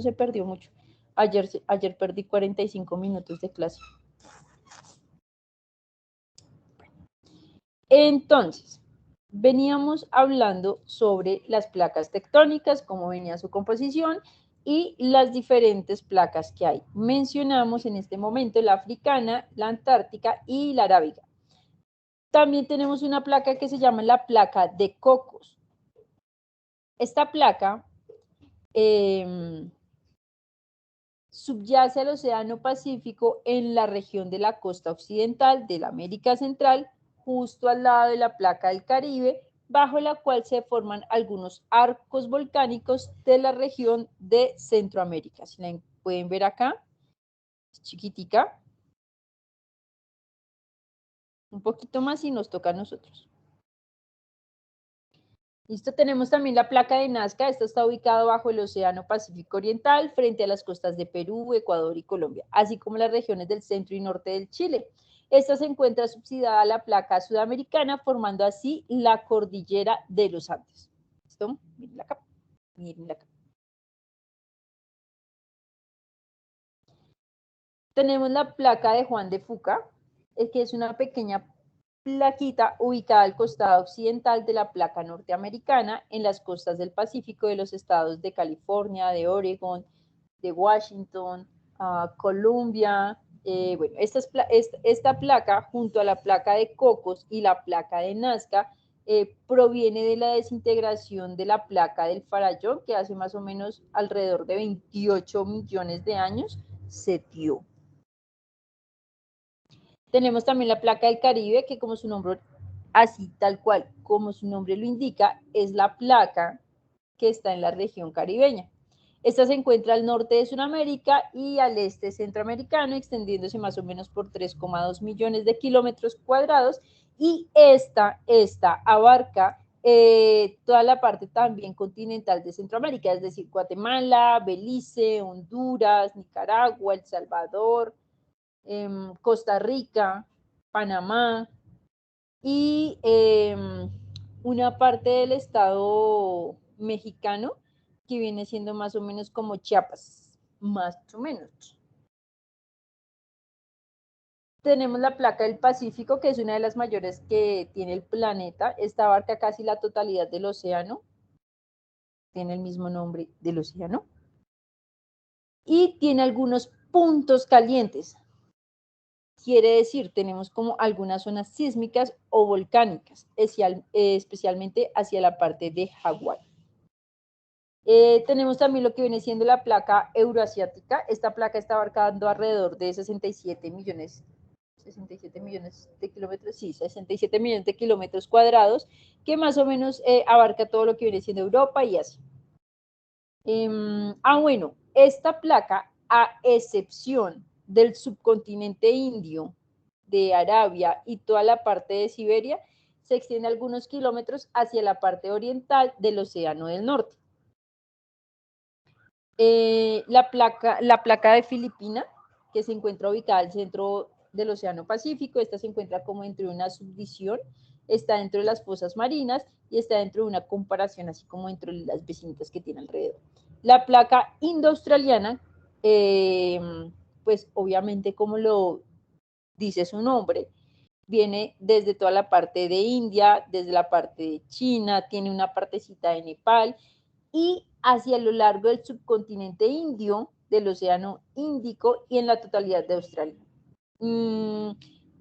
se perdió mucho. Ayer perdí 45 minutos de clase. Entonces, veníamos hablando sobre las placas tectónicas, cómo venía su composición y las diferentes placas que hay. Mencionamos en este momento la africana, la antártica y la arábiga. También tenemos una placa que se llama la placa de Cocos. Esta placa subyace al Océano Pacífico en la región de la costa occidental de la América Central, justo al lado de la placa del Caribe, bajo la cual se forman algunos arcos volcánicos de la región de Centroamérica. Si la pueden ver acá, es chiquitica. Un poquito más y nos toca a nosotros. Listo, tenemos también la placa de Nazca. Esta está ubicada bajo el Océano Pacífico Oriental, frente a las costas de Perú, Ecuador y Colombia, así como las regiones del centro y norte del Chile. Esta se encuentra subsidiada a la placa sudamericana, formando así la cordillera de los Andes. ¿Listo? Miren acá. Miren acá. Tenemos la placa de Juan de Fuca, que es una pequeña plaquita ubicada al costado occidental de la placa norteamericana en las costas del Pacífico de los estados de California, de Oregon, de Washington, Columbia. Bueno, esta placa, junto a la placa de Cocos y la placa de Nazca, proviene de la desintegración de la placa del Farallón, que hace más o menos alrededor de 28 millones de años se dio. Tenemos también la placa del Caribe, que como su nombre, así tal cual, como su nombre lo indica, es la placa que está en la región caribeña. Esta se encuentra al norte de Sudamérica y al este centroamericano, extendiéndose más o menos por 3,2 millones de kilómetros cuadrados, y esta abarca toda la parte también continental de Centroamérica, es decir, Guatemala, Belice, Honduras, Nicaragua, El Salvador, Costa Rica, Panamá y una parte del estado mexicano que viene siendo más o menos como Chiapas, más o menos. Tenemos la placa del Pacífico, que es una de las mayores que tiene el planeta. Esta abarca casi la totalidad del océano. Tiene el mismo nombre del océano. Y tiene algunos puntos calientes. Quiere decir, tenemos como algunas zonas sísmicas o volcánicas, especialmente hacia la parte de Hawái. Tenemos también lo que viene siendo la placa euroasiática. Esta placa está abarcando alrededor de 67 millones de kilómetros, sí, 67 millones de kilómetros cuadrados, que más o menos abarca todo lo que viene siendo Europa y Asia. Bueno, esta placa, a excepción del subcontinente indio, de Arabia y toda la parte de Siberia, se extiende algunos kilómetros hacia la parte oriental del Océano del Norte. La placa de Filipina, que se encuentra ubicada al centro del Océano Pacífico, esta se encuentra como dentro de una subdivisión, está dentro de las fosas marinas y está dentro de una comparación, así como dentro de las vecinitas que tiene alrededor. La placa indo-australiana, pues obviamente como lo dice su nombre, viene desde toda la parte de India, desde la parte de China, tiene una partecita de Nepal y hacia lo largo del subcontinente indio, del Océano Índico y en la totalidad de Australia.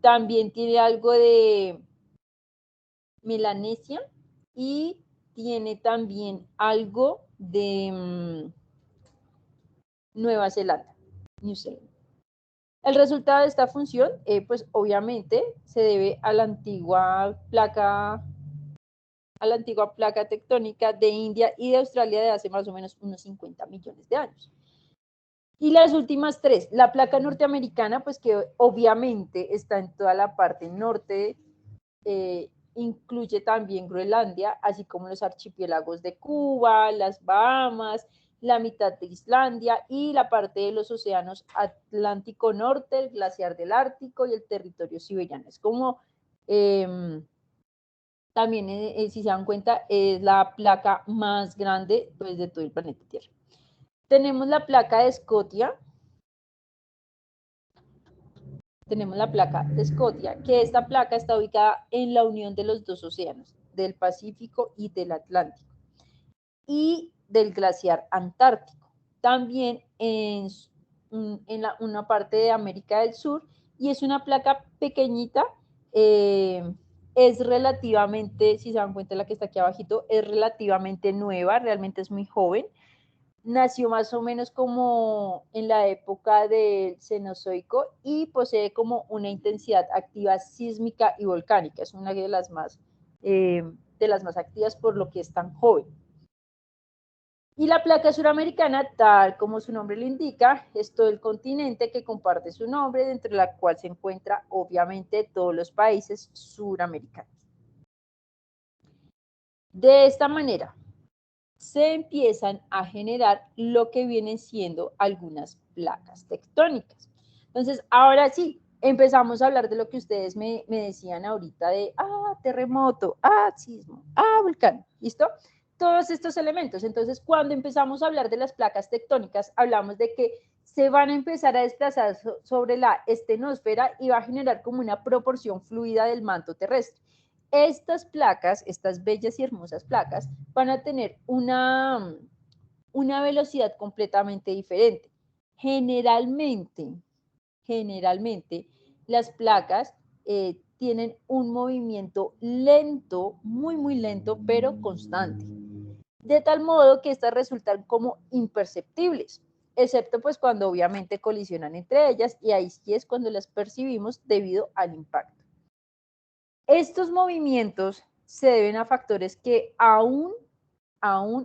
También tiene algo de Melanesia y tiene también algo de Nueva Zelanda, New Zealand. El resultado de esta función, pues obviamente se debe a la antigua placa tectónica de India y de Australia de hace más o menos unos 50 millones de años. Y las últimas tres, la placa norteamericana, pues que obviamente está en toda la parte norte, incluye también Groenlandia, así como los archipiélagos de Cuba, las Bahamas, la mitad de Islandia y la parte de los océanos Atlántico Norte, el glaciar del Ártico y el territorio siberiano. Es como, también, si se dan cuenta, es la placa más grande pues, de todo el planeta Tierra. Tenemos la placa de Scotia. Tenemos la placa de Scotia, que esta placa está ubicada en la unión de los dos océanos, del Pacífico y del Atlántico, y del glaciar Antártico. También en una parte de América del Sur, y es una placa pequeñita, es relativamente, si se dan cuenta la que está aquí abajito, es relativamente nueva, realmente es muy joven. Nació más o menos como en la época del Cenozoico y posee como una intensidad activa sísmica y volcánica. Es una de las más activas por lo que es tan joven. Y la placa suramericana, tal como su nombre lo indica, es todo el continente que comparte su nombre, dentro de la cual se encuentra obviamente todos los países suramericanos. De esta manera, se empiezan a generar lo que vienen siendo algunas placas tectónicas. Entonces, ahora sí, empezamos a hablar de lo que ustedes me decían ahorita de, terremoto, sismo, volcán, ¿listo? Todos estos elementos. Entonces, cuando empezamos a hablar de las placas tectónicas, hablamos de que se van a empezar a desplazar sobre la estenosfera y va a generar como una proporción fluida del manto terrestre. Estas placas, estas bellas y hermosas placas, van a tener una velocidad completamente diferente. Generalmente, las placas tienen un movimiento lento, muy, muy lento, pero constante. De tal modo que estas resultan como imperceptibles, excepto pues cuando obviamente colisionan entre ellas, y ahí sí es cuando las percibimos debido al impacto. Estos movimientos se deben a factores que aún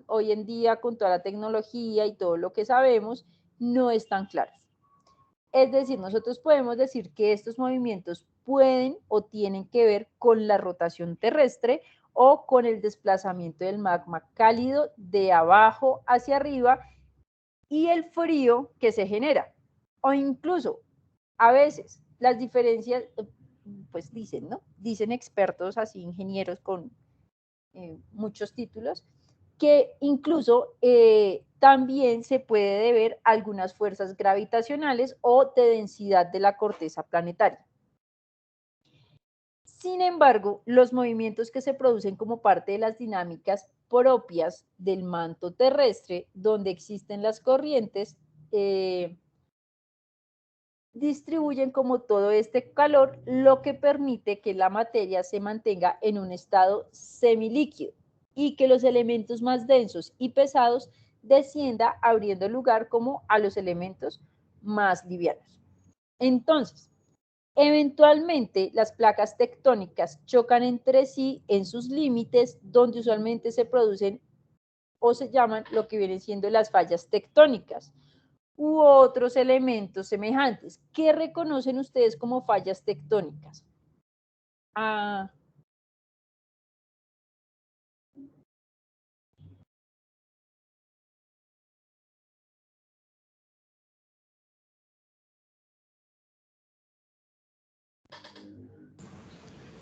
hoy en día, con toda la tecnología y todo lo que sabemos, no están claros. Es decir, nosotros podemos decir que estos movimientos pueden o tienen que ver con la rotación terrestre o con el desplazamiento del magma cálido de abajo hacia arriba y el frío que se genera. O incluso, a veces, las diferencias, pues dicen, ¿no? Dicen expertos, así ingenieros con muchos títulos, que incluso también se puede deber a algunas fuerzas gravitacionales o de densidad de la corteza planetaria. Sin embargo, los movimientos que se producen como parte de las dinámicas propias del manto terrestre, donde existen las corrientes, distribuyen como todo este calor, lo que permite que la materia se mantenga en un estado semilíquido y que los elementos más densos y pesados descienda abriendo lugar como a los elementos más livianos. Entonces, eventualmente las placas tectónicas chocan entre sí en sus límites, donde usualmente se producen o se llaman lo que vienen siendo las fallas tectónicas u otros elementos semejantes. ¿Qué reconocen ustedes como fallas tectónicas?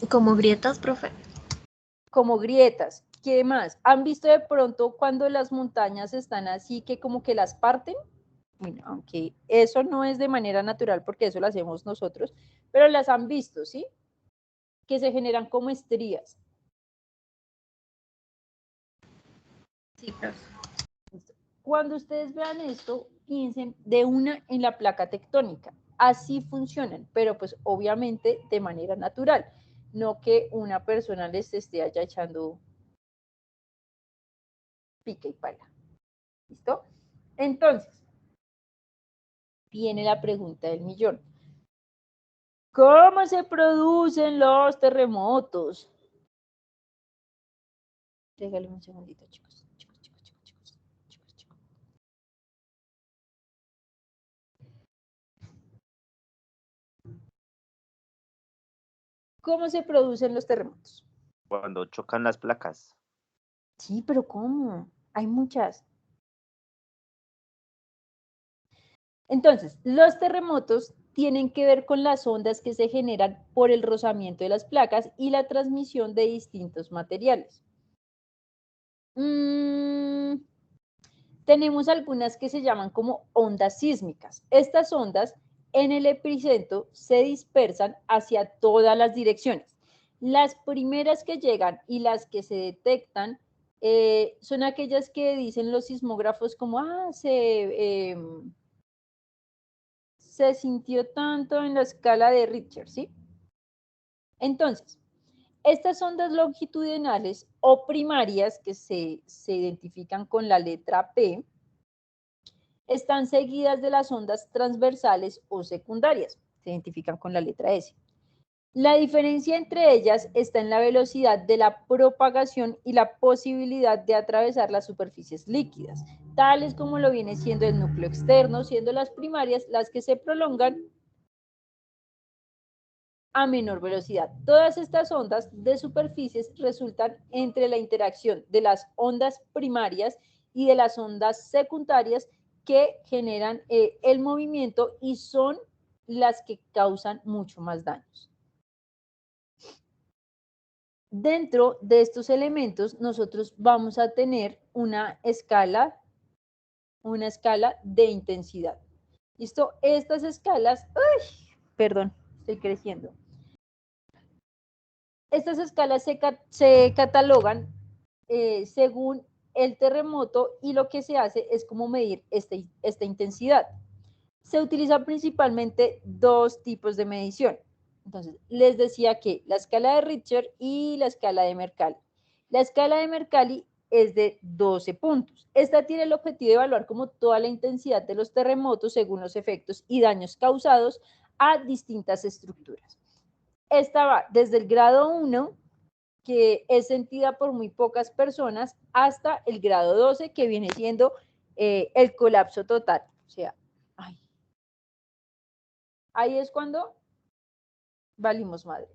¿Como grietas, profe? Como grietas. ¿Qué más? ¿Han visto de pronto cuando las montañas están así que como que las parten? Bueno, aunque eso no es de manera natural porque eso lo hacemos nosotros, pero las han visto, ¿sí? Que se generan como estrías. Sí, profe. Cuando ustedes vean esto, piensen de una en la placa tectónica. Así funcionan, pero pues obviamente de manera natural, no que una persona les esté allá echando pica y pala. ¿Listo? Entonces, viene la pregunta del millón. ¿Cómo se producen los terremotos? Regálame un segundito, chicos. ¿Cómo se producen los terremotos? Cuando chocan las placas. Sí, pero ¿cómo? Hay muchas. Entonces, los terremotos tienen que ver con las ondas que se generan por el rozamiento de las placas y la transmisión de distintos materiales. tenemos algunas que se llaman como ondas sísmicas. Estas ondas en el epicentro se dispersan hacia todas las direcciones. Las primeras que llegan y las que se detectan son aquellas que dicen los sismógrafos como, se sintió tanto en la escala de Richter, ¿sí? Entonces, estas ondas longitudinales o primarias que se identifican con la letra P están seguidas de las ondas transversales o secundarias, se identifican con la letra S. La diferencia entre ellas está en la velocidad de la propagación y la posibilidad de atravesar las superficies líquidas, tales como lo viene siendo el núcleo externo, siendo las primarias las que se prolongan a menor velocidad. Todas estas ondas de superficies resultan entre la interacción de las ondas primarias y de las ondas secundarias que generan el movimiento y son las que causan mucho más daños. Dentro de estos elementos, nosotros vamos a tener una escala de intensidad. ¿Listo? Estas escalas, perdón, estoy creciendo. Estas escalas se catalogan según el terremoto y lo que se hace es como medir esta intensidad. Se utilizan principalmente dos tipos de medición. Entonces, les decía que la escala de Richter y la escala de Mercalli. La escala de Mercalli es de 12 puntos. Esta tiene el objetivo de evaluar como toda la intensidad de los terremotos según los efectos y daños causados a distintas estructuras. Esta va desde el grado 1, que es sentida por muy pocas personas, hasta el grado 12, que viene siendo el colapso total. O sea, ahí es cuando valimos madres.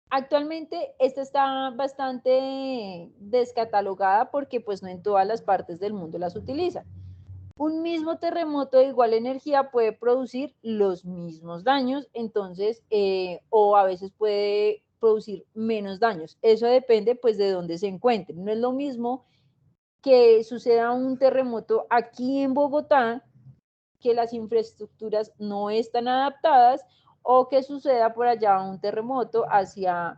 Actualmente esta está bastante descatalogada porque pues no en todas las partes del mundo las utilizan. Un mismo terremoto de igual energía puede producir los mismos daños, entonces, o a veces puede producir menos daños. Eso depende pues de dónde se encuentre. No es lo mismo que suceda un terremoto aquí en Bogotá, que las infraestructuras no están adaptadas, o que suceda por allá un terremoto hacia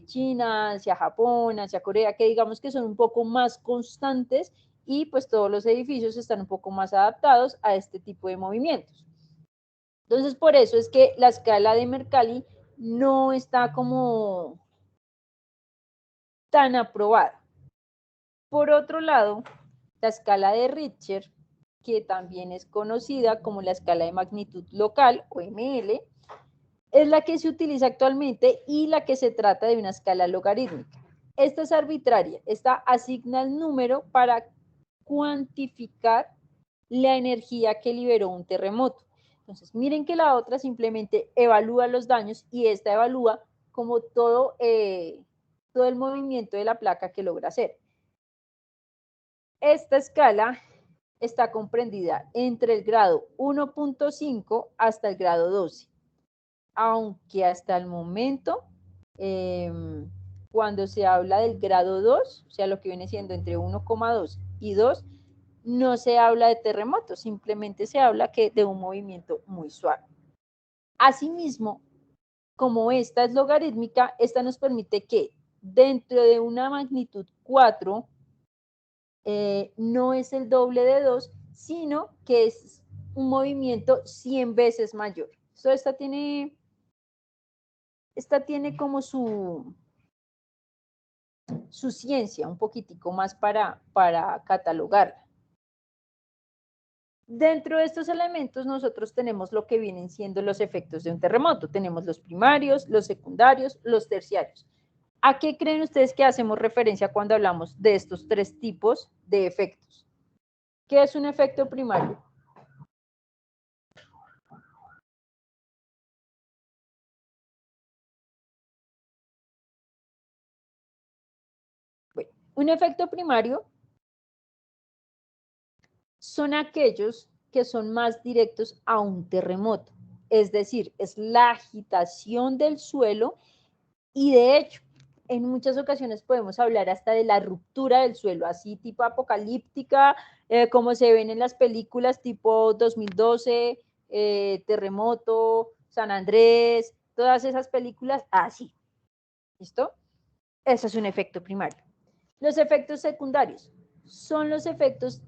China, hacia Japón, hacia Corea, que digamos que son un poco más constantes y pues todos los edificios están un poco más adaptados a este tipo de movimientos. Entonces, por eso es que la escala de Mercalli no está como tan aprobada. Por otro lado, la escala de Richter, que también es conocida como la escala de magnitud local o ML, es la que se utiliza actualmente y la que se trata de una escala logarítmica. Esta es arbitraria, esta asigna el número para cuantificar la energía que liberó un terremoto. Entonces, miren que la otra simplemente evalúa los daños y esta evalúa como todo el movimiento de la placa que logra hacer. Esta escala está comprendida entre el grado 1.5 hasta el grado 12, aunque hasta el momento, cuando se habla del grado 2, o sea, lo que viene siendo entre 1,2 y 2, no se habla de terremotos, simplemente se habla de un movimiento muy suave. Asimismo, como esta es logarítmica, esta nos permite que dentro de una magnitud 4, no es el doble de 2, sino que es un movimiento 100 veces mayor. Esta tiene como su ciencia un poquitico más para catalogarla. Dentro de estos elementos nosotros tenemos lo que vienen siendo los efectos de un terremoto. Tenemos los primarios, los secundarios, los terciarios. ¿A qué creen ustedes que hacemos referencia cuando hablamos de estos tres tipos de efectos? ¿Qué es un efecto primario? Bueno, un efecto primario son aquellos que son más directos a un terremoto. Es decir, es la agitación del suelo y de hecho, en muchas ocasiones podemos hablar hasta de la ruptura del suelo, así tipo apocalíptica, como se ven en las películas tipo 2012, Terremoto, San Andrés, todas esas películas, así. ¿Listo? Eso es un efecto primario. Los efectos secundarios son los efectos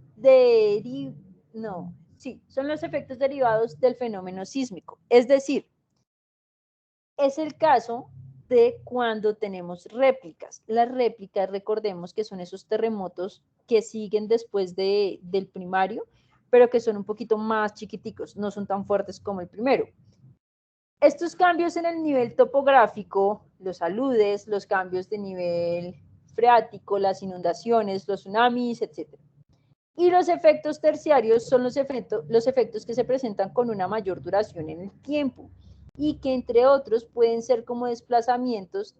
son los efectos derivados del fenómeno sísmico. Es decir, es el caso de cuando tenemos réplicas. Las réplicas, recordemos que son esos terremotos que siguen después del primario, pero que son un poquito más chiquiticos, no son tan fuertes como el primero. Estos cambios en el nivel topográfico, los aludes, los cambios de nivel freático, las inundaciones, los tsunamis, etc. Y los efectos terciarios son los efectos que se presentan con una mayor duración en el tiempo y que entre otros pueden ser como desplazamientos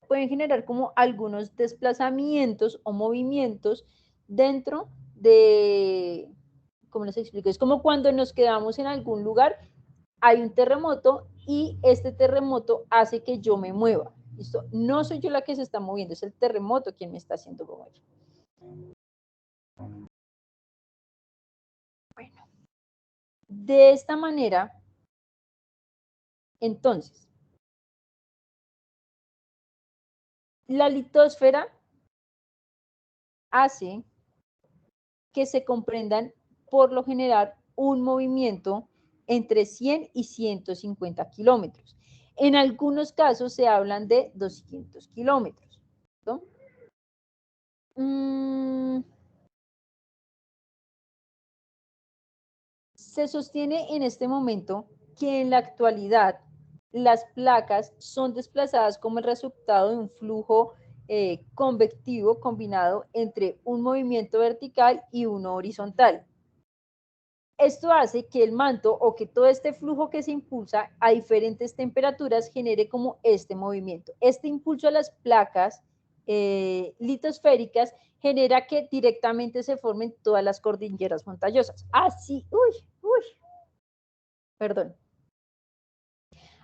pueden generar como algunos desplazamientos o movimientos dentro de, ¿cómo les explico? Es como cuando nos quedamos en algún lugar, hay un terremoto y este terremoto hace que yo me mueva. ¿Listo? No soy yo la que se está moviendo, es el terremoto quien me está haciendo mover. Bueno, de esta manera, entonces, la litosfera hace que se comprendan por lo general un movimiento entre 100 y 150 kilómetros. En algunos casos se hablan de 200 kilómetros. ¿No? Se sostiene en este momento que en la actualidad las placas son desplazadas como el resultado de un flujo convectivo combinado entre un movimiento vertical y uno horizontal. Esto hace que el manto o que todo este flujo que se impulsa a diferentes temperaturas genere como este movimiento. Este impulso a las placas litosféricas genera que directamente se formen todas las cordilleras montañosas. Así,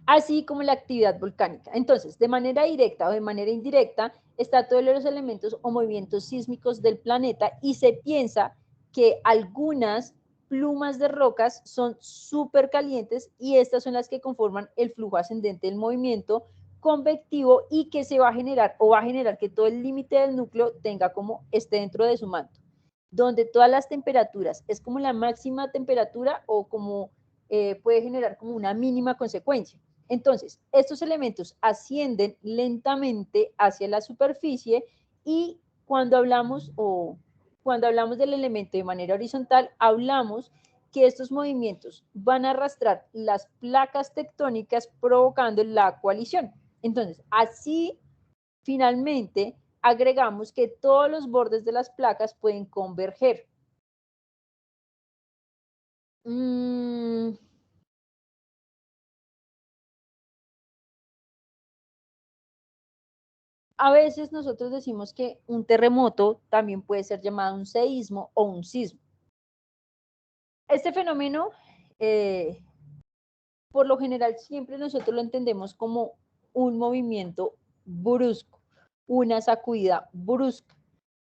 así como la actividad volcánica. Entonces, de manera directa o de manera indirecta, está todos los elementos o movimientos sísmicos del planeta y se piensa que algunas plumas de rocas son súper calientes y estas son las que conforman el flujo ascendente del movimiento convectivo y que se va a generar o va a generar que todo el límite del núcleo tenga como esté dentro de su manto, donde todas las temperaturas es como la máxima temperatura o como puede generar como una mínima consecuencia. Entonces, estos elementos ascienden lentamente hacia la superficie y cuando hablamos del elemento de manera horizontal, hablamos que estos movimientos van a arrastrar las placas tectónicas provocando la coalición. Entonces, así finalmente agregamos que todos los bordes de las placas pueden converger. A veces nosotros decimos que un terremoto también puede ser llamado un seísmo o un sismo. Este fenómeno, por lo general, siempre nosotros lo entendemos como un movimiento brusco, una sacudida brusca.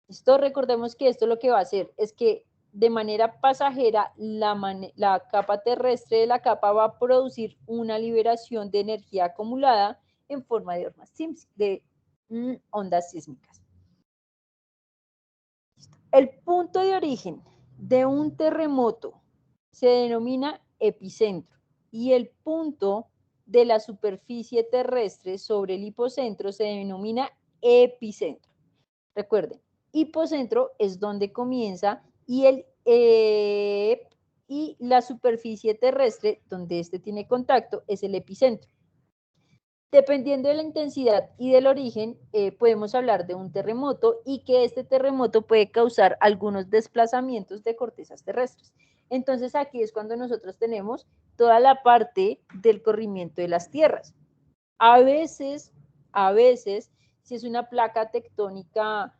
Esto, recordemos que esto lo que va a hacer es que de manera pasajera la capa terrestre de la capa va a producir una liberación de energía acumulada en forma de ondas sísmicas. El punto de origen de un terremoto se denomina epicentro y el punto de la superficie terrestre sobre el hipocentro se denomina epicentro. Recuerden, hipocentro es donde comienza y la superficie terrestre donde este tiene contacto es el epicentro. Dependiendo de la intensidad y del origen, podemos hablar de un terremoto y que este terremoto puede causar algunos desplazamientos de cortezas terrestres. Entonces aquí es cuando nosotros tenemos toda la parte del corrimiento de las tierras. A veces, si es una placa tectónica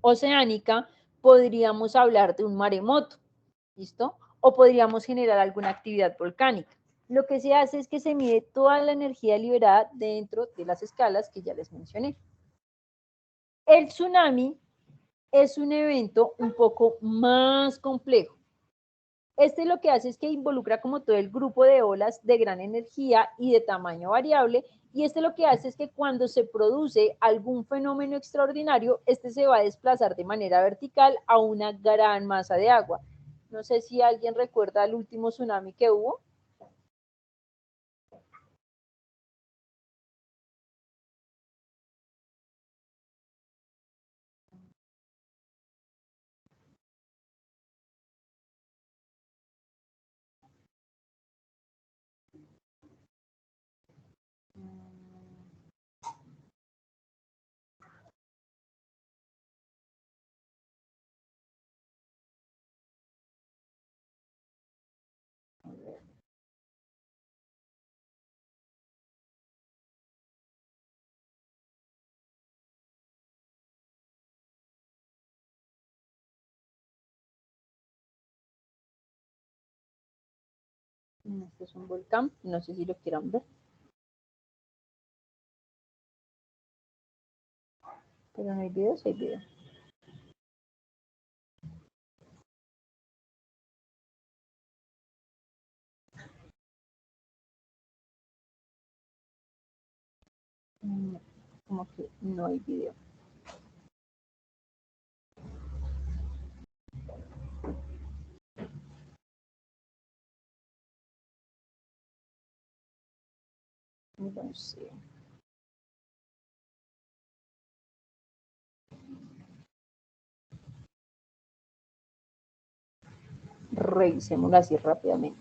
oceánica, podríamos hablar de un maremoto, ¿listo? O podríamos generar alguna actividad volcánica. lo que se hace es que se mide toda la energía liberada dentro de las escalas que ya les mencioné. El tsunami es un evento un poco más complejo. Este lo que hace es que involucra como todo el grupo de olas de gran energía y de tamaño variable, y este lo que hace es que cuando se produce algún fenómeno extraordinario, este se va a desplazar de manera vertical a una gran masa de agua. No sé si alguien recuerda el último tsunami que hubo. Este es un volcán, no sé si lo quieran ver. Pero no hay video, sí hay video. Como que no hay video. No sé. Revisémoslo así rápidamente.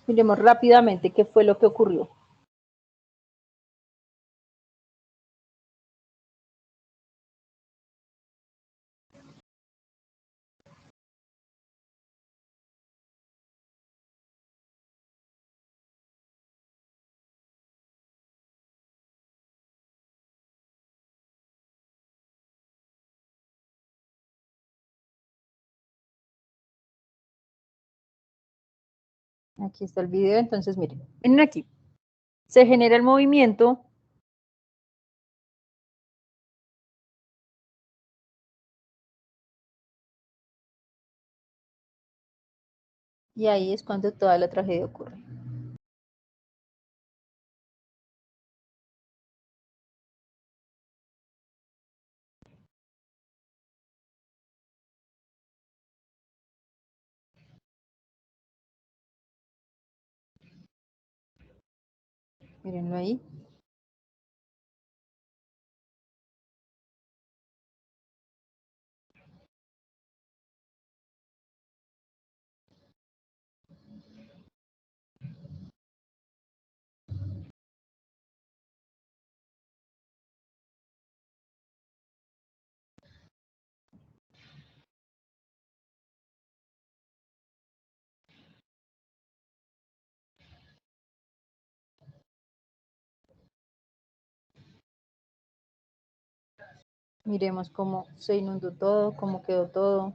Miremos rápidamente qué fue lo que ocurrió. Aquí está el video, entonces miren, miren aquí. Se genera el movimiento. Y ahí es cuando toda la tragedia ocurre. Mírenlo ahí. Miremos cómo se inundó todo, cómo quedó todo.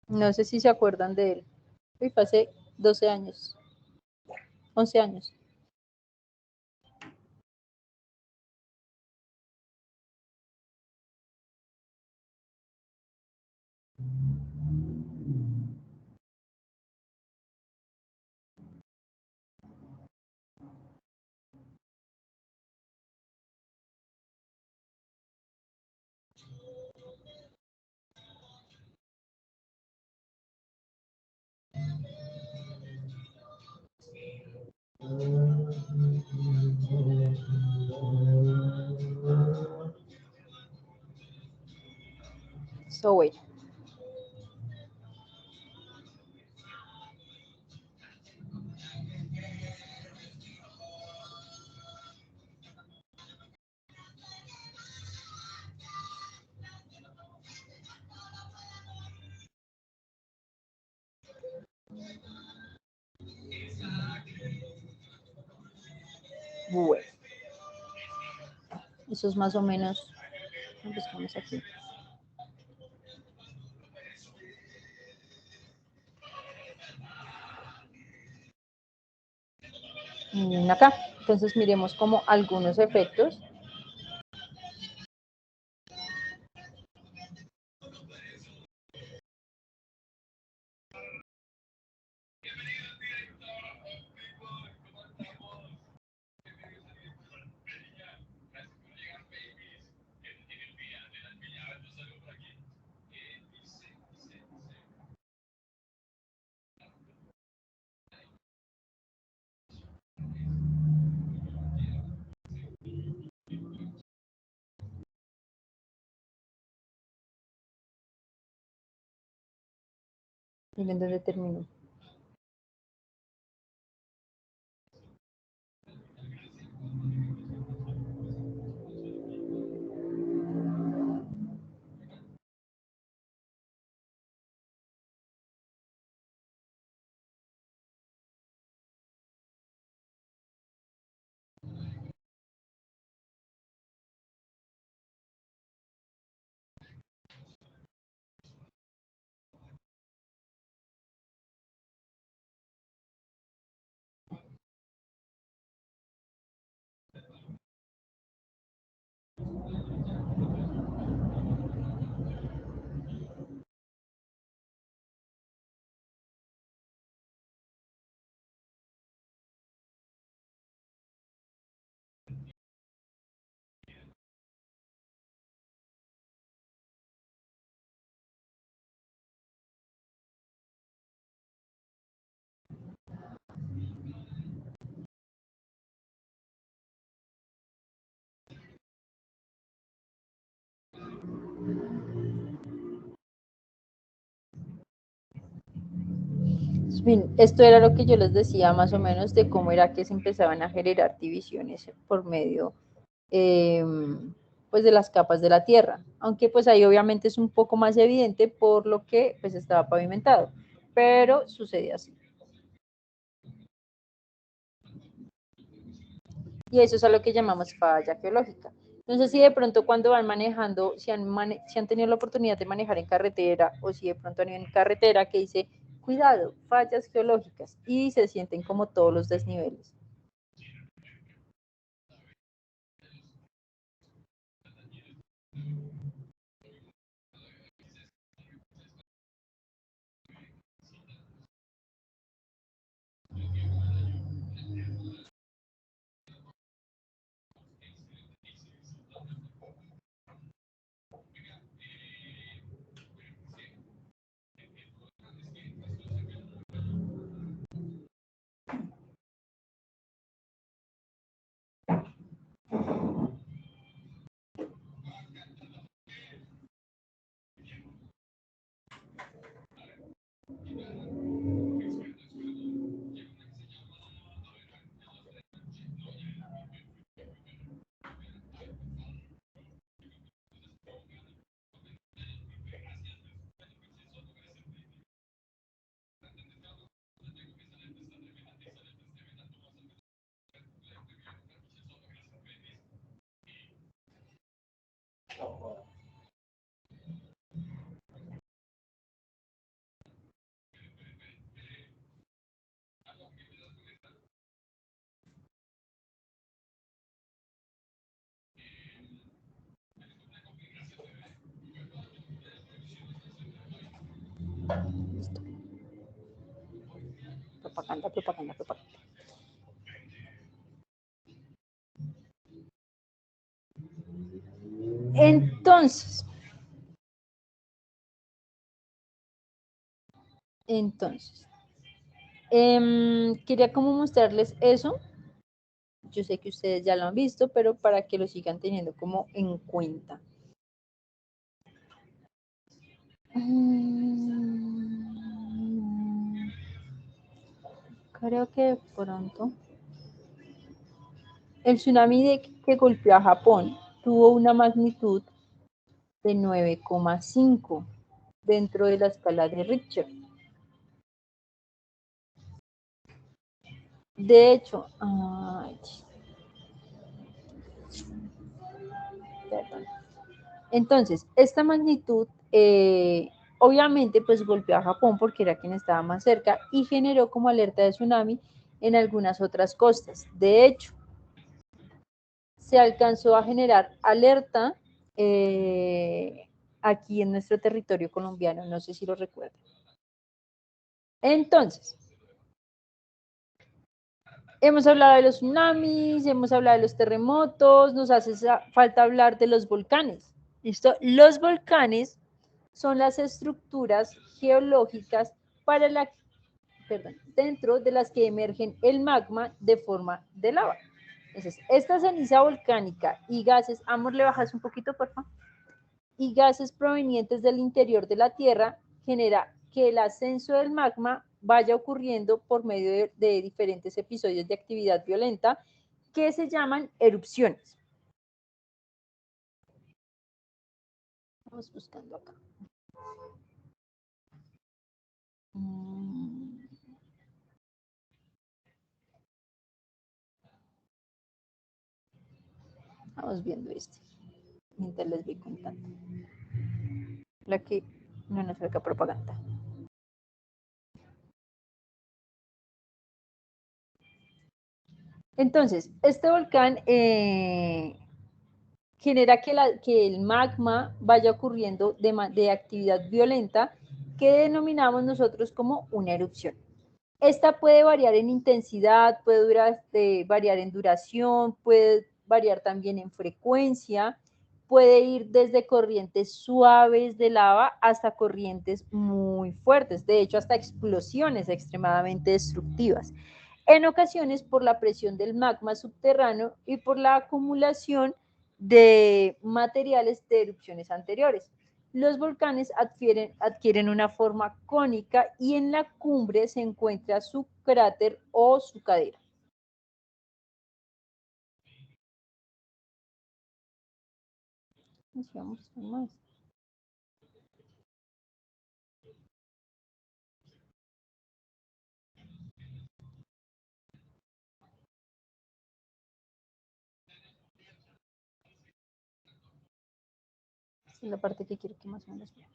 No sé si se acuerdan de él. Hoy pasé 12 años, 11 años. So, bueno. Bueno, eso es más o menos, empezamos aquí. Acá, entonces miremos como algunos efectos. Miren dónde terminó. Bien, esto era lo que yo les decía más o menos de cómo era que se empezaban a generar divisiones por medio pues de las capas de la Tierra, aunque pues ahí obviamente es un poco más evidente por lo que pues estaba pavimentado, pero sucede así. Y eso es a lo que llamamos falla geológica. Entonces, si de pronto cuando van manejando, si han tenido la oportunidad de manejar en carretera o si de pronto han ido en carretera que dice, cuidado, fallas geológicas, y se sienten como todos los desniveles. Listo. Propaganda, propaganda, propaganda. Entonces, quería como mostrarles eso. Yo sé que ustedes ya lo han visto, pero para que lo sigan teniendo como en cuenta. Creo que de pronto el tsunami que golpeó a Japón tuvo una magnitud de 9,5 dentro de la escala de Richter. De hecho, perdón. Entonces, esta magnitud obviamente pues golpeó a Japón porque era quien estaba más cerca y generó como alerta de tsunami en algunas otras costas. De hecho, se alcanzó a generar alerta aquí en nuestro territorio colombiano, no sé si lo recuerdan. Entonces, hemos hablado de los tsunamis, hemos hablado de los terremotos, nos hace falta hablar de los volcanes. ¿Listo? Los volcanes son las estructuras geológicas dentro de las que emergen el magma de forma de lava. Entonces, esta ceniza volcánica y gases, Amor, ¿le bajas un poquito, por favor? Y gases provenientes del interior de la Tierra genera que el ascenso del magma vaya ocurriendo por medio de diferentes episodios de actividad violenta que se llaman erupciones. Vamos buscando acá. Vamos viendo este, mientras les voy contando. La que no nos saca propaganda. Entonces, este volcán genera que el magma vaya ocurriendo de actividad violenta que denominamos nosotros como una erupción. Esta puede variar en intensidad, puede variar en duración, puede variar también en frecuencia, puede ir desde corrientes suaves de lava hasta corrientes muy fuertes, de hecho hasta explosiones extremadamente destructivas. En ocasiones por la presión del magma subterráneo y por la acumulación de materiales de erupciones anteriores. Los volcanes adquieren una forma cónica y en la cumbre se encuentra su cráter o su cadera. Vamos más. Esta es la parte que quiero que más o menos vean.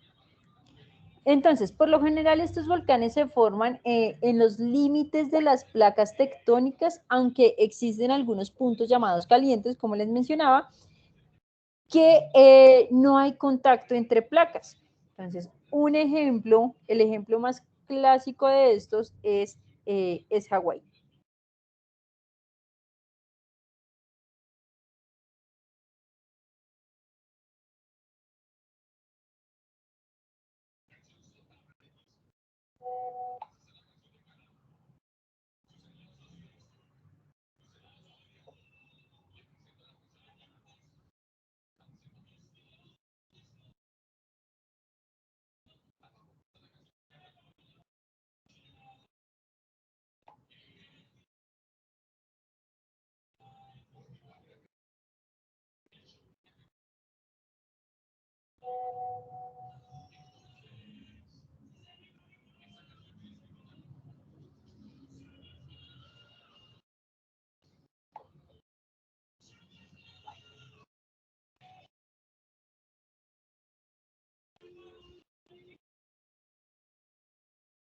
Entonces, por lo general estos volcanes se forman en los límites de las placas tectónicas, aunque existen algunos puntos llamados calientes, como les mencionaba, que no hay contacto entre placas. Entonces, un ejemplo, el ejemplo más clásico de estos es Hawái.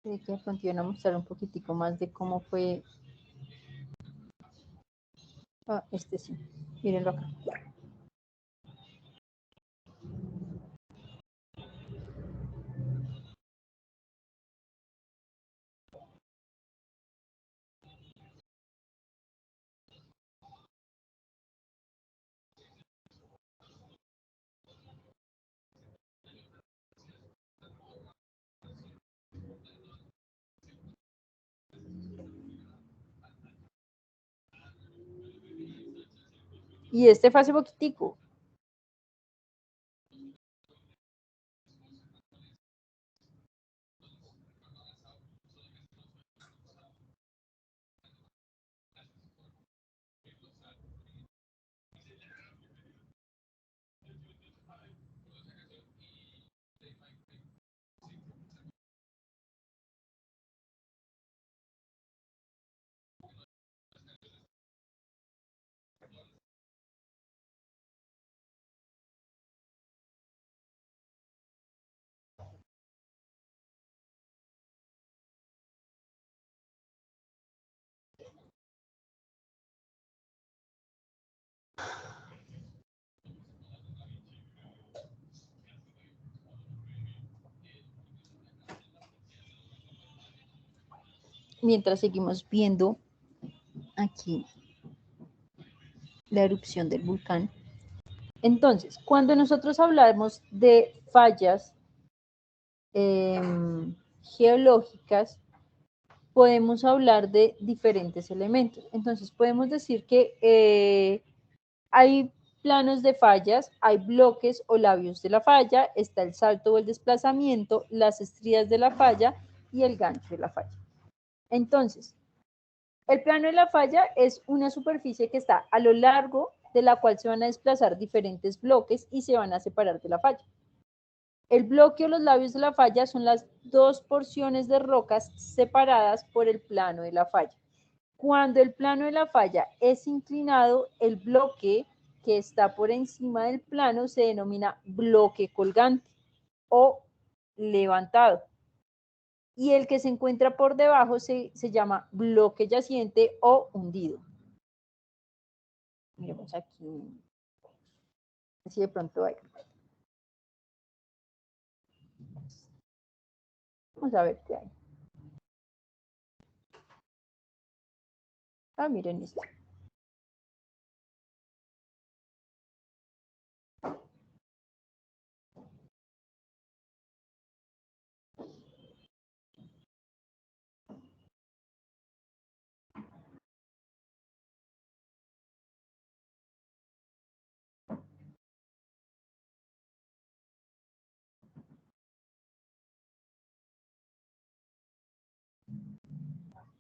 Sí, que continúan a mostrar un poquitico más de cómo fue. Este sí, mírenlo acá. Y este fue hace poquitico. mientras seguimos viendo aquí la erupción del volcán. Entonces, cuando nosotros hablamos de fallas geológicas, podemos hablar de diferentes elementos. Entonces, podemos decir que hay planos de fallas, hay bloques o labios de la falla, está el salto o el desplazamiento, las estrías de la falla y el gancho de la falla. Entonces, el plano de la falla es una superficie que está a lo largo de la cual se van a desplazar diferentes bloques y se van a separar de la falla. El bloque o los labios de la falla son las dos porciones de rocas separadas por el plano de la falla. Cuando el plano de la falla es inclinado, el bloque que está por encima del plano se denomina bloque colgante o levantado. Y el que se encuentra por debajo se llama bloque yaciente o hundido. Miremos aquí, si de pronto hay. Vamos a ver qué hay. Ah, miren esto.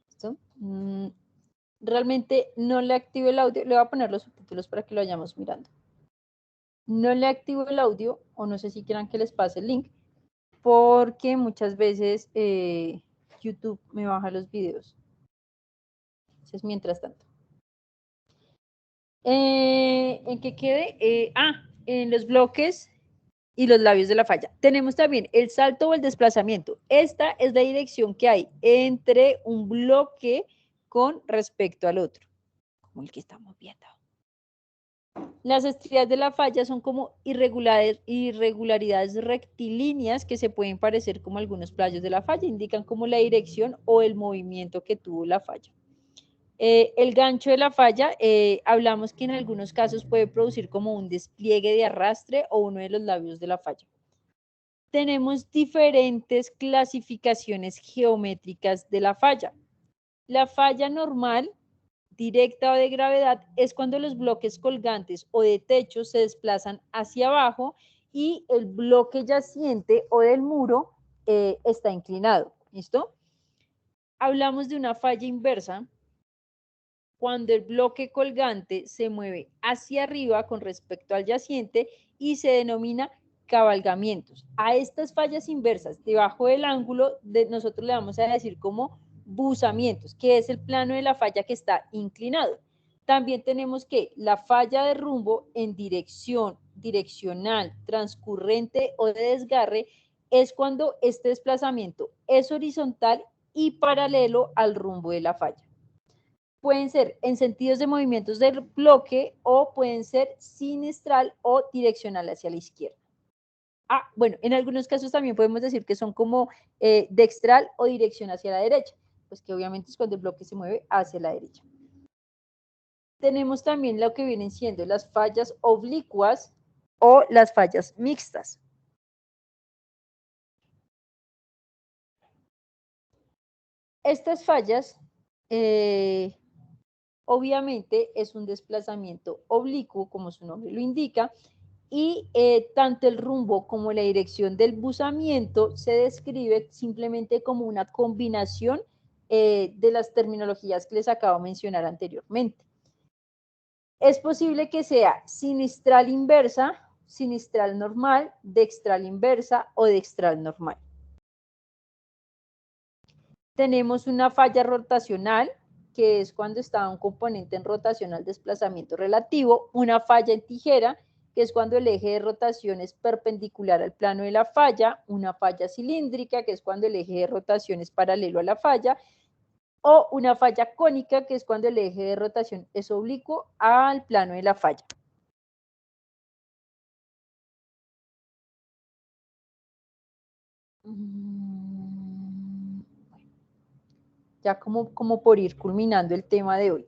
¿Listo? Realmente no le activo el audio, le voy a poner los subtítulos para que lo vayamos mirando. No le activo el audio, o no sé si quieran que les pase el link, porque muchas veces YouTube me baja los videos. Entonces, mientras tanto. ¿En qué quede? En los bloques y los labios de la falla. Tenemos también el salto o el desplazamiento. Esta es la dirección que hay entre un bloque con respecto al otro, como el que estamos viendo. Las estrías de la falla son como irregularidades rectilíneas que se pueden parecer como algunos playos de la falla, indican como la dirección o el movimiento que tuvo la falla. El gancho de la falla, hablamos que en algunos casos puede producir como un despliegue de arrastre o uno de los labios de la falla. Tenemos diferentes clasificaciones geométricas de la falla. La falla normal, directa o de gravedad, es cuando los bloques colgantes o de techo se desplazan hacia abajo y el bloque yaciente o del muro está inclinado. ¿Listo? Hablamos de una falla inversa, cuando el bloque colgante se mueve hacia arriba con respecto al yaciente y se denomina cabalgamientos. A estas fallas inversas, debajo del ángulo, nosotros le vamos a decir como buzamientos, que es el plano de la falla que está inclinado. También tenemos que la falla de rumbo en dirección, direccional, transcurrente o de desgarre es cuando este desplazamiento es horizontal y paralelo al rumbo de la falla. Pueden ser en sentidos de movimientos del bloque o pueden ser sinistral o direccional hacia la izquierda. Bueno, en algunos casos también podemos decir que son como dextral o dirección hacia la derecha, pues que obviamente es cuando el bloque se mueve hacia la derecha. Tenemos también lo que vienen siendo las fallas oblicuas o las fallas mixtas. Estas fallas obviamente es un desplazamiento oblicuo, como su nombre lo indica, y tanto el rumbo como la dirección del buzamiento se describe simplemente como una combinación de las terminologías que les acabo de mencionar anteriormente. Es posible que sea sinistral inversa, sinistral normal, dextral inversa o dextral normal. Tenemos una falla rotacional, que es cuando está un componente en rotación al desplazamiento relativo, una falla en tijera, que es cuando el eje de rotación es perpendicular al plano de la falla, una falla cilíndrica, que es cuando el eje de rotación es paralelo a la falla, o una falla cónica, que es cuando el eje de rotación es oblicuo al plano de la falla. ya como por ir culminando el tema de hoy.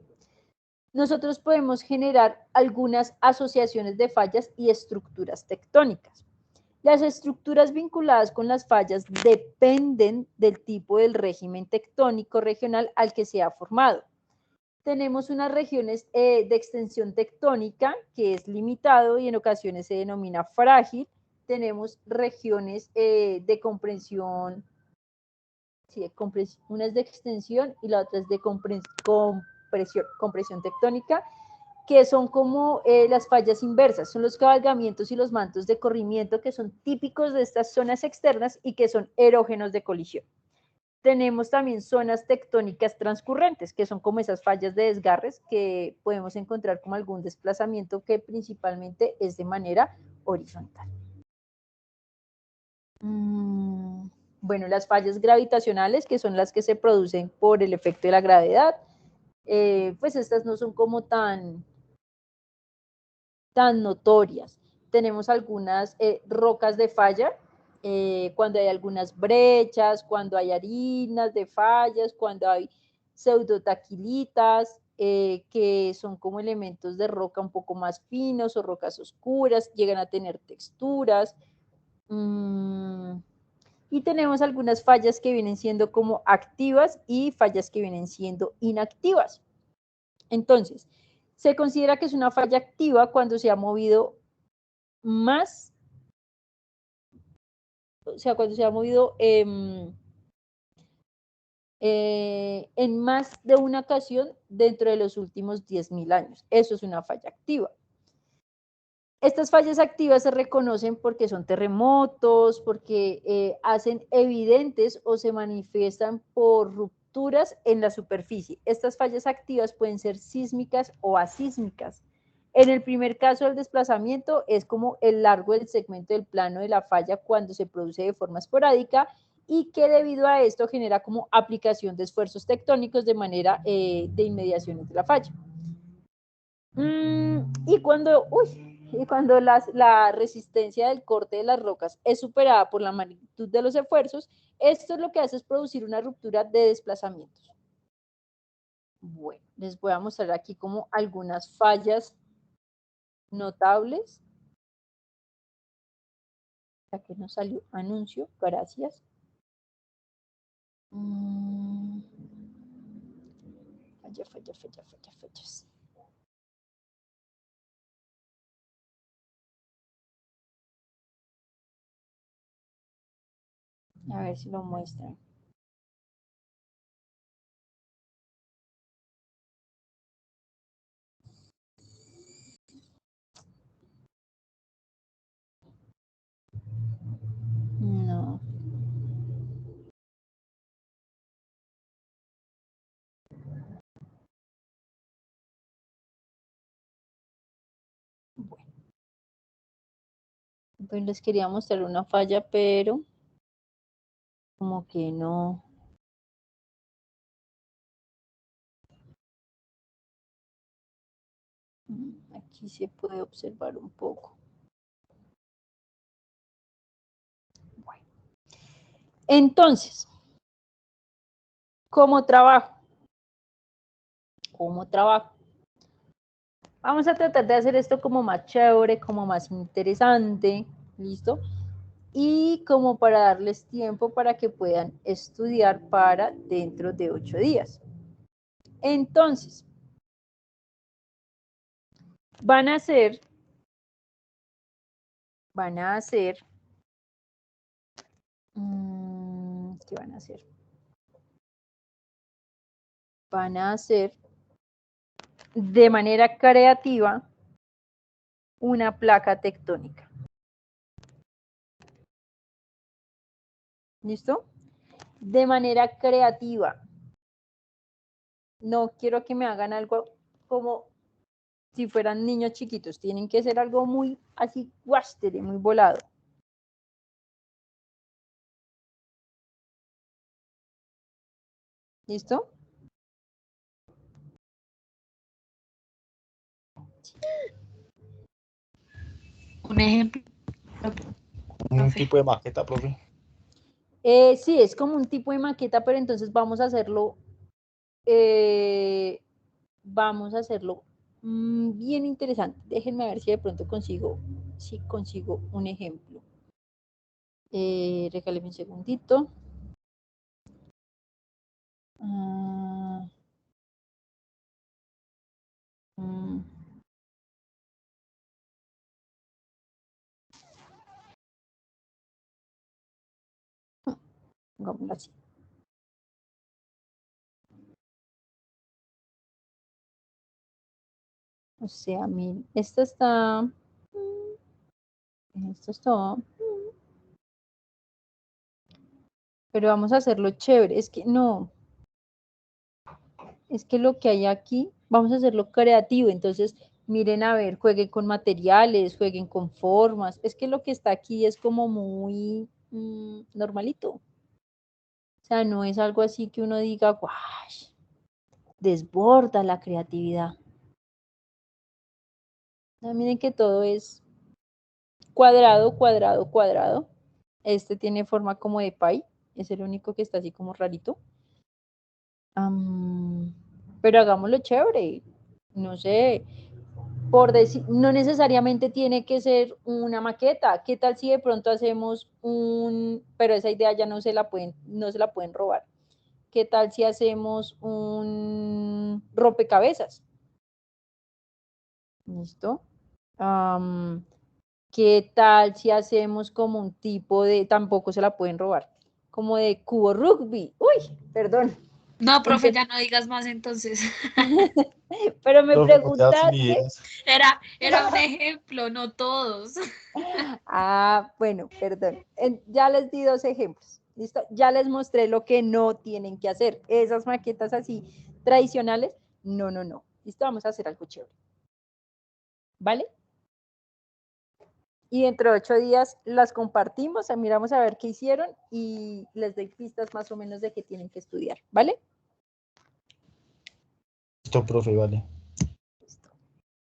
Nosotros podemos generar algunas asociaciones de fallas y estructuras tectónicas. Las estructuras vinculadas con las fallas dependen del tipo del régimen tectónico regional al que se ha formado. Tenemos unas regiones de extensión tectónica que es limitado y en ocasiones se denomina frágil. Tenemos regiones de comprensión, sí, una es de extensión y la otra es de compresión tectónica, que son como las fallas inversas, son los cabalgamientos y los mantos de corrimiento que son típicos de estas zonas externas y que son erógenos de colisión. Tenemos también zonas tectónicas transcurrentes, que son como esas fallas de desgarres que podemos encontrar como algún desplazamiento que principalmente es de manera horizontal. Bueno, las fallas gravitacionales, que son las que se producen por el efecto de la gravedad, pues estas no son como tan notorias. Tenemos algunas rocas de falla, cuando hay algunas brechas, cuando hay harinas de fallas, cuando hay pseudotaquilitas, que son como elementos de roca un poco más finos o rocas oscuras, llegan a tener texturas. Y tenemos algunas fallas que vienen siendo como activas y fallas que vienen siendo inactivas. Entonces, se considera que es una falla activa cuando se ha movido más, o sea, cuando se ha movido en más de una ocasión dentro de los últimos 10.000 años. Eso es una falla activa. Estas fallas activas se reconocen porque son terremotos, porque hacen evidentes o se manifiestan por rupturas en la superficie. Estas fallas activas pueden ser sísmicas o asísmicas. En el primer caso, el desplazamiento es como el largo del segmento del plano de la falla cuando se produce de forma esporádica y que debido a esto genera como aplicación de esfuerzos tectónicos de manera de inmediaciones de la falla. Y cuando la resistencia del corte de las rocas es superada por la magnitud de los esfuerzos, esto es lo que hace es producir una ruptura de desplazamientos. Bueno, les voy a mostrar aquí como algunas fallas notables. Ya que nos salió anuncio, gracias. Fallas. A ver si lo muestran. No. Bueno. Pues les quería mostrar una falla, pero como que no. Aquí se puede observar un poco. Bueno. Entonces, ¿cómo trabajo? Vamos a tratar de hacer esto como más chévere, como más interesante, ¿listo? Y como para darles tiempo para que puedan estudiar para dentro de 8 días. Entonces, van a hacer, ¿qué van a hacer? Van a hacer de manera creativa una placa tectónica. ¿Listo? De manera creativa. No quiero que me hagan algo como si fueran niños chiquitos. Tienen que ser algo muy así, guástere, muy volado. ¿Listo? Un ejemplo. Un tipo de maqueta, profe. Sí, es como un tipo de maqueta, pero entonces vamos a hacerlo vamos a hacerlo bien interesante. Déjenme ver si de pronto consigo un ejemplo. Regáleme un segundito. Pongámoslo así. O sea, miren, esto está. Pero vamos a hacerlo chévere. Es que no. Es que lo que hay aquí, vamos a hacerlo creativo. Entonces, miren, a ver, jueguen con materiales, jueguen con formas. Es que lo que está aquí es como muy normalito. O sea, no es algo así que uno diga, guau, desborda la creatividad. Miren que todo es cuadrado, cuadrado, cuadrado. Este tiene forma como de pie. Es el único que está así como rarito. Pero hagámoslo chévere. No sé, por decir, no necesariamente tiene que ser una maqueta. ¿Qué tal si de pronto hacemos pero esa idea ya no se la pueden robar? ¿Qué tal si hacemos un rompecabezas? ¿Listo? ¿Qué tal si hacemos como un tipo de, tampoco se la pueden robar, como de cubo rugby? Uy, perdón. No, profe, ya no digas más entonces. Pero me Profe, no te das sin preguntaste. ideas. Era un ejemplo, no todos. Bueno, perdón. Ya les di 2 ejemplos. ¿Listo? Ya les mostré lo que no tienen que hacer. Esas maquetas así tradicionales, no. ¿Listo? Vamos a hacer algo chévere. ¿Vale? Y dentro de 8 días las compartimos, miramos a ver qué hicieron y les doy pistas más o menos de qué tienen que estudiar. ¿Vale? Listo, profe, vale. Listo.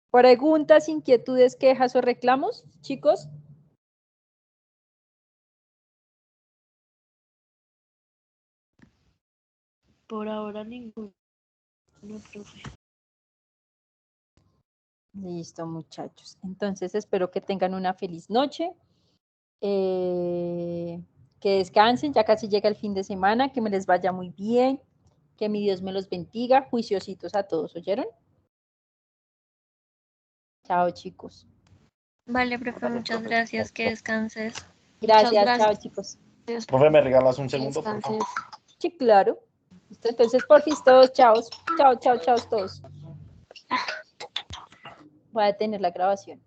¿Preguntas, inquietudes, quejas o reclamos, chicos? Por ahora ninguno, profe. Listo, muchachos. Entonces espero que tengan una feliz noche. Que descansen, ya casi llega el fin de semana, que me les vaya muy bien, que mi Dios me los bendiga, juiciositos a todos, ¿oyeron? Chao, chicos. Vale, profe, muchas gracias, que descanses. Gracias, chao, chicos. Profe, ¿me regalas un segundo, por favor? Sí, claro. Listo, entonces, porfis, todos, chao, chao, todos. Voy a detener la grabación.